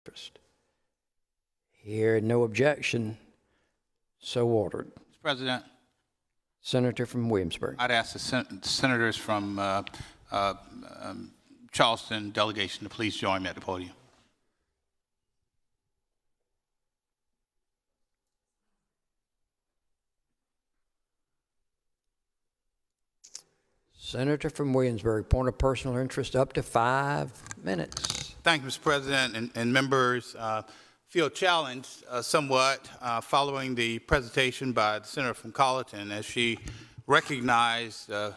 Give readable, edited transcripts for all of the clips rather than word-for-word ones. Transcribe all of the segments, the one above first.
interest? Here, no objection. So ordered. Mr. President, Senator from Williamsburg. I'd ask the senators from Charleston delegation to please join me at the podium. Senator from Williamsburg, point of personal interest, up to 5 minutes. Thank you, Mr. President, and members. Feel challenged somewhat following the presentation by the senator from Colleton as she recognized a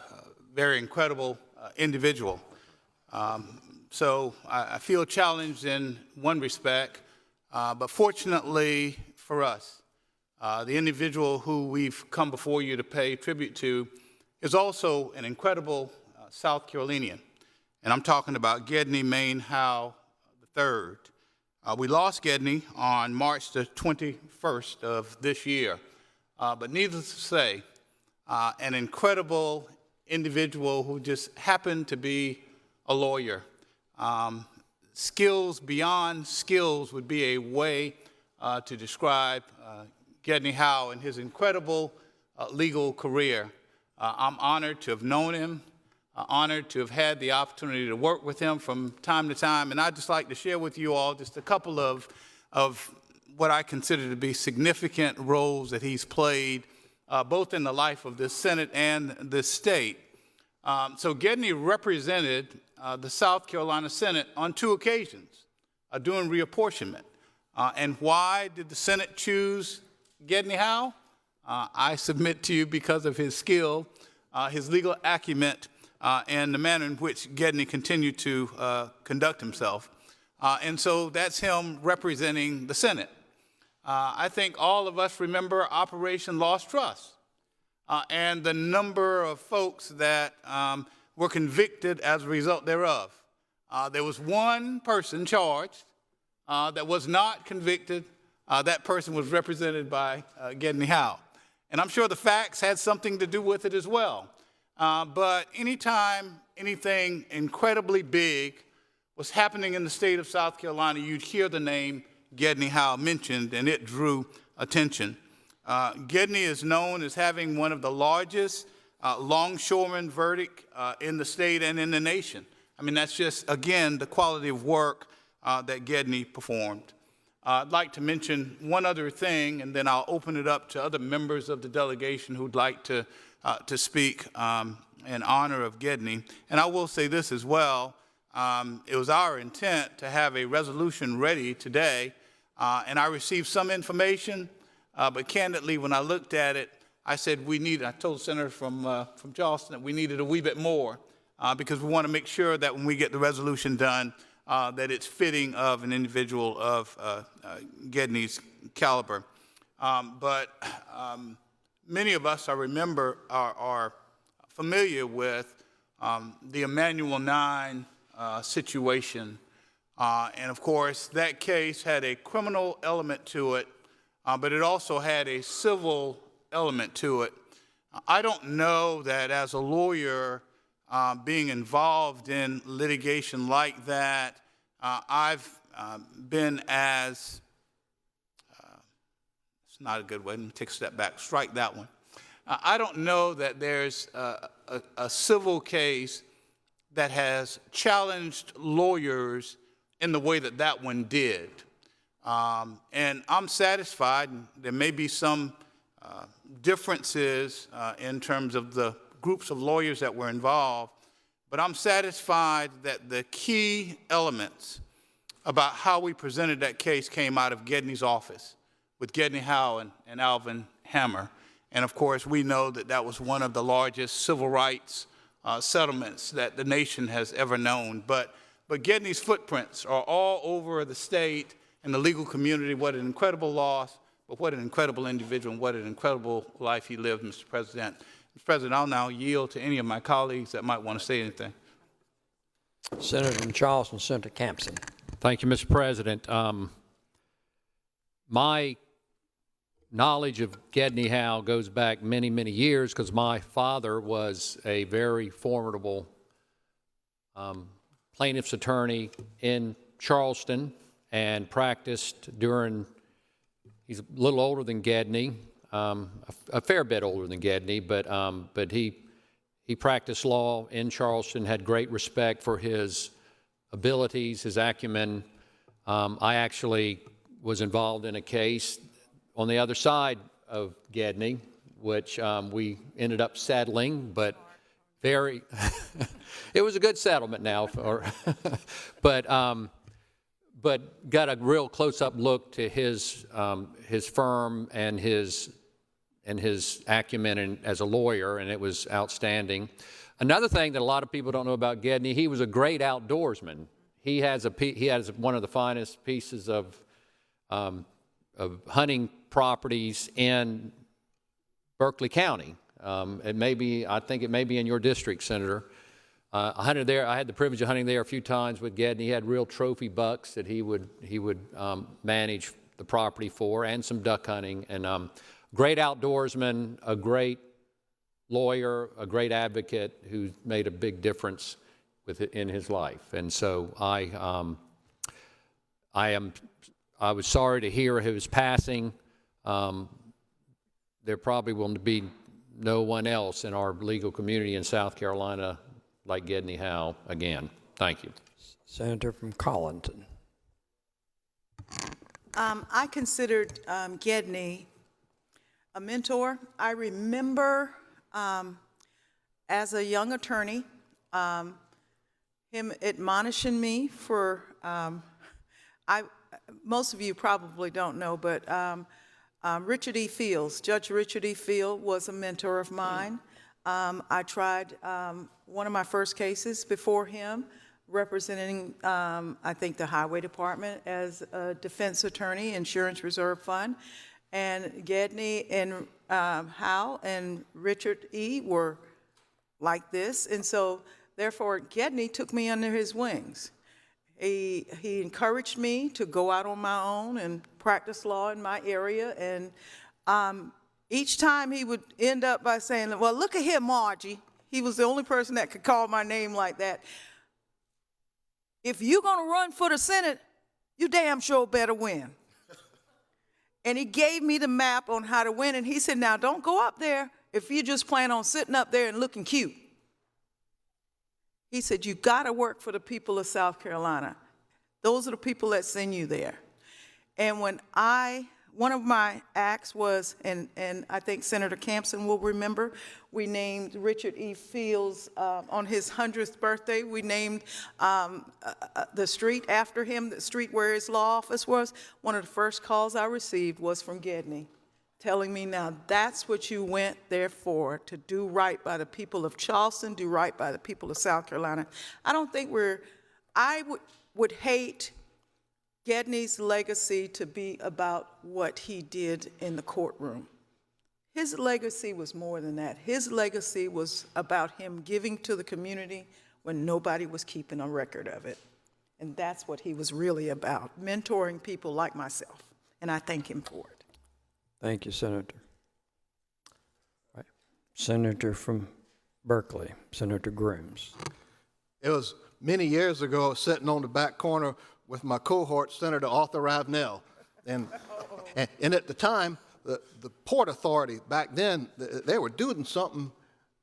very incredible individual. So I feel challenged in one respect, but fortunately for us, the individual who we've come before you to pay tribute to is also an incredible South Carolinian. And I'm talking about Gedney Howe III. We lost Gedney on March the 21st of this year. But needless to say, an incredible individual who just happened to be a lawyer. Skills beyond skills would be a way to describe Gedney Howe and his incredible legal career. I'm honored to have known him, honored to have had the opportunity to work with him from time to time, and I'd just like to share with you all just a couple of what I consider to be significant roles that he's played, both in the life of this Senate and this state. So Gedney represented the South Carolina Senate on 2 occasions doing reapportionment. And why did the Senate choose Gedney Howe? I submit to you because of his skill, his legal acumen, and the manner in which Gedney continued to conduct himself. And so that's him representing the Senate. I think all of us remember Operation Lost Trust and the number of folks that were convicted as a result thereof. There was one person charged that was not convicted. That person was represented by Gedney Howe. And I'm sure the facts had something to do with it as well. But anytime anything incredibly big was happening in the state of South Carolina, you'd hear the name Gedney Howe mentioned, and it drew attention. Gedney is known as having one of the largest longshoreman verdict in the state and in the nation. I mean, that's just, again, the quality of work that Gedney performed. I'd like to mention one other thing, and then I'll open it up to other members of the delegation who'd like to speak in honor of Gedney. And I will say this as well. It was our intent to have a resolution ready today, and I received some information, but candidly, when I looked at it, I said I told the senator from Charleston that we needed a wee bit more because we want to make sure that when we get the resolution done, that it's fitting of an individual of Gedney's caliber. But many of us, I remember, are familiar with the Emanuel 9 situation. And of course, that case had a criminal element to it, but it also had a civil element to it. I don't know that as a lawyer, being involved in litigation like that, I've been as, it's not a good way, let me take a step back, strike that one. I don't know that there's a civil case that has challenged lawyers in the way that that one did. And I'm satisfied, and there may be some differences in terms of the groups of lawyers that were involved, but I'm satisfied that the key elements about how we presented that case came out of Gedney's office with Gedney Howe and Alvin Hammer. And of course, we know that that was one of the largest civil rights settlements that the nation has ever known. But Gedney's footprints are all over the state and the legal community. What an incredible loss, but what an incredible individual and what an incredible life he lived, Mr. President. Mr. President, I'll now yield to any of my colleagues that might want to say anything. Senator from Charleston, Senator Campson. Thank you, Mr. President. My knowledge of Gedney Howe goes back many, many years because my father was a very formidable plaintiff's attorney in Charleston and practiced during, he's a little older than Gedney, a fair bit older than Gedney, but he practiced law in Charleston, had great respect for his abilities, his acumen. I actually was involved in a case on the other side of Gedney, which we ended up settling, but very, it was a good settlement now, but got a real close-up look to his firm and his acumen as a lawyer, and it was outstanding. Another thing that a lot of people don't know about Gedney, he was a great outdoorsman. He has one of the finest pieces of hunting properties in Berkeley County. I think it may be in your district, Senator. I hunted there. I had the privilege of hunting there a few times with Gedney. He had real trophy bucks that he would manage the property for, and some duck hunting. And great outdoorsman, a great lawyer, a great advocate who made a big difference in his life. And so I was sorry to hear his passing. There probably will be no one else in our legal community in South Carolina like Gedney Howe again. Thank you. Senator from Collinton. I considered Gedney a mentor. I remember as a young attorney, him admonishing me for, most of you probably don't know, but Richard E. Fields, Judge Richard E. Fields was a mentor of mine. I tried one of my first cases before him, representing, I think, the Highway Department as a defense attorney, Insurance Reserve Fund. And Gedney and Howe and Richard E. were like this. And so, therefore, Gedney took me under his wings. He encouraged me to go out on my own and practice law in my area. And each time he would end up by saying, well, look at here, Margie. He was the only person that could call my name like that. If you're going to run for the Senate, you damn sure better win. And he gave me the map on how to win. And he said, now, don't go up there if you just plan on sitting up there and looking cute. He said, you got to work for the people of South Carolina. Those are the people that send you there. And when one of my acts was, and I think Senator Campson will remember, we named Richard E. Fields on his 100th birthday. We named the street after him, the street where his law office was. One of the first calls I received was from Gedney, telling me, now that's what you went there for, to do right by the people of Charleston, do right by the people of South Carolina. I don't think I would hate Gedney's legacy to be about what he did in the courtroom. His legacy was more than that. His legacy was about him giving to the community when nobody was keeping a record of it. And that's what he was really about, mentoring people like myself. And I thank him for it. Thank you, Senator. All right. Senator from Berkeley, Senator Grims. It was many years ago, sitting on the back corner with my cohort, Senator Arthur Ravenel. And at the time, the Port Authority back then, they were doing something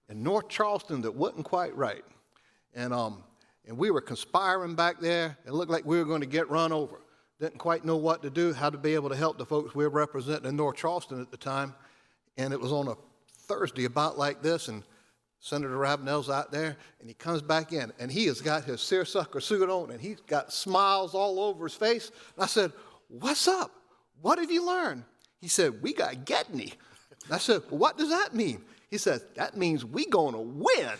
in North Charleston that wasn't quite right. And we were conspiring back there. It looked like we were going to get run over. Didn't quite know what to do, how to be able to help the folks we were representing in North Charleston at the time. And it was on a Thursday about like this, and Senator Ravenel's out there, and he comes back in, and he has got his seersucker suit on, and he's got smiles all over his face. And I said, what's up? What have you learned? He said, we got Gedney. And I said, well, what does that mean? He said, that means we gonna win.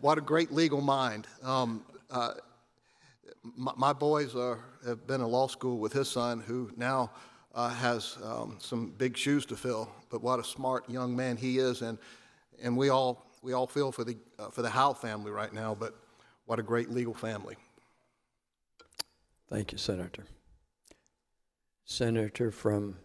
What a great legal mind. My boys have been in law school with his son, who now has some big shoes to fill. But what a smart young man he is, and we all feel for the Howe family right now. But what a great legal family. Thank you, Senator. Senator from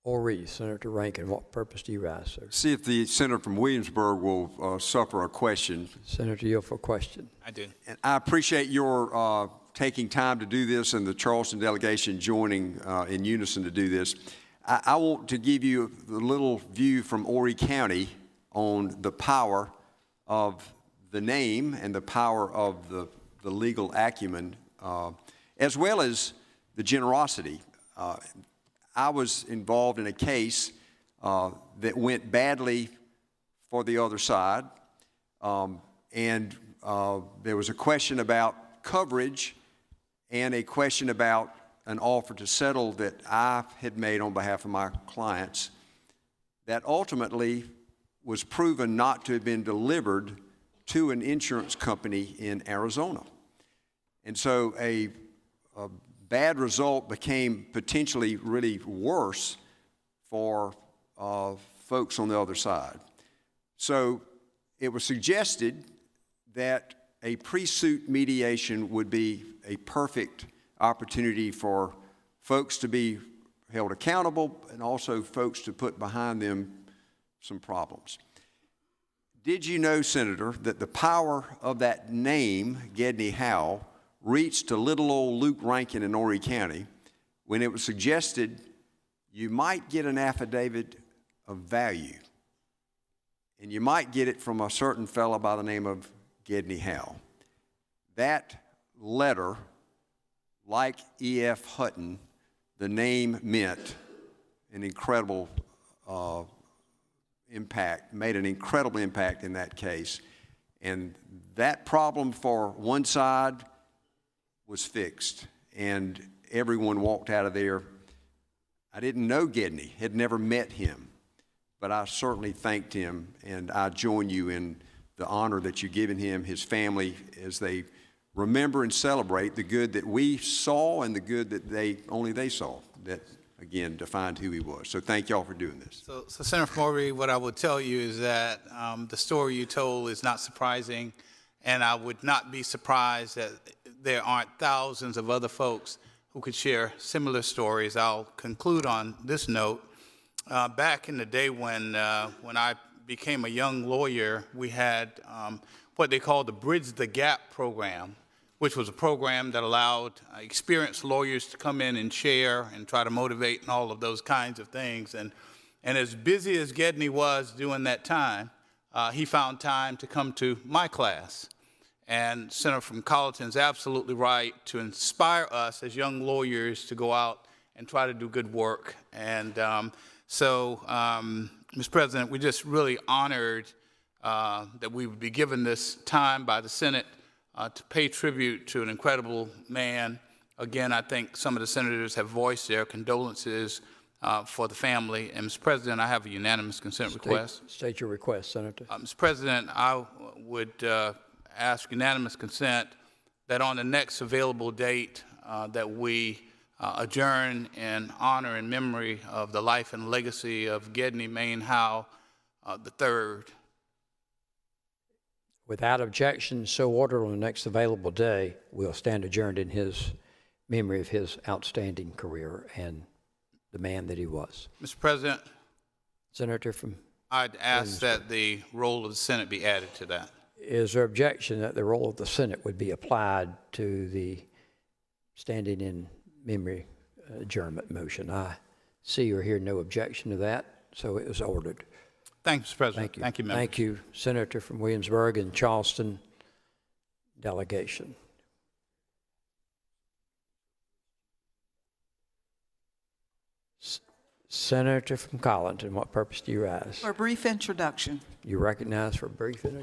Ori, Senator Rankin, what purpose do you rise, sir? See if the senator from Williamsburg will suffer a question. Senator Yield for question. I do. And I appreciate your taking time to do this and the Charleston delegation joining in unison to do this. I want to give you a little view from Horry County on the power of the name and the power of the legal acumen, as well as the generosity. I was involved in a case that went badly for the other side, and there was a question about coverage and a question about an offer to settle that I had made on behalf of my clients that ultimately was proven not to have been delivered to an insurance company in Arizona. And so a bad result became potentially really worse for folks on the other side. So it was suggested that a pre-suit mediation would be a perfect opportunity for folks to be held accountable and also folks to put behind them some problems. Did you know, Senator, that the power of that name, Gedney Howe, reached to little old Luke Rankin in Horry County when it was suggested you might get an affidavit of value, and you might get it from a certain fellow by the name of Gedney Howe. That letter, like E.F. Hutton, the name meant an incredible impact, made an incredible impact in that case. And that problem for one side was fixed, and everyone walked out of there. I didn't know Gedney, had never met him, but I certainly thanked him, and I join you in the honor that you've given him, his family, as they remember and celebrate the good that we saw and the good that only they saw, that, again, defined who he was. So thank y'all for doing this. So Senator Maury, what I would tell you is that the story you told is not surprising, and I would not be surprised that there aren't thousands of other folks who could share similar stories. I'll conclude on this note. Back in the day when I became a young lawyer, we had what they called the Bridge the Gap program, which was a program that allowed experienced lawyers to come in and share and try to motivate and all of those kinds of things. And as busy as Gedney was during that time, he found time to come to my class. And Senator from Colleton's absolutely right to inspire us as young lawyers to go out and try to do good work. And so, Mr. President, we're just really honored that we would be given this time by the Senate to pay tribute to an incredible man. Again, I think some of the senators have voiced their condolences for the family. And, Mr. President, I have a unanimous consent request. State your request, Senator. Mr. President, I would ask unanimous consent that on the next available date that we adjourn in honor and memory of the life and legacy of Gedney Main Howe III. Without objection, so ordered on the next available day, we'll stand adjourned in his memory of his outstanding career and the man that he was. Mr. President, Senator from... I'd ask that the role of the Senate be added to that. Is there objection that the role of the Senate would be applied to the standing in memory adjournment motion? I see or hear no objection to that, so it was ordered. Thank you, Mr. President. Thank you. Thank you, members. Thank you, Senator from Williamsburg and Charleston delegation. Senator from Colleton, what purpose do you rise? For a brief introduction. You recognize for a brief introduction.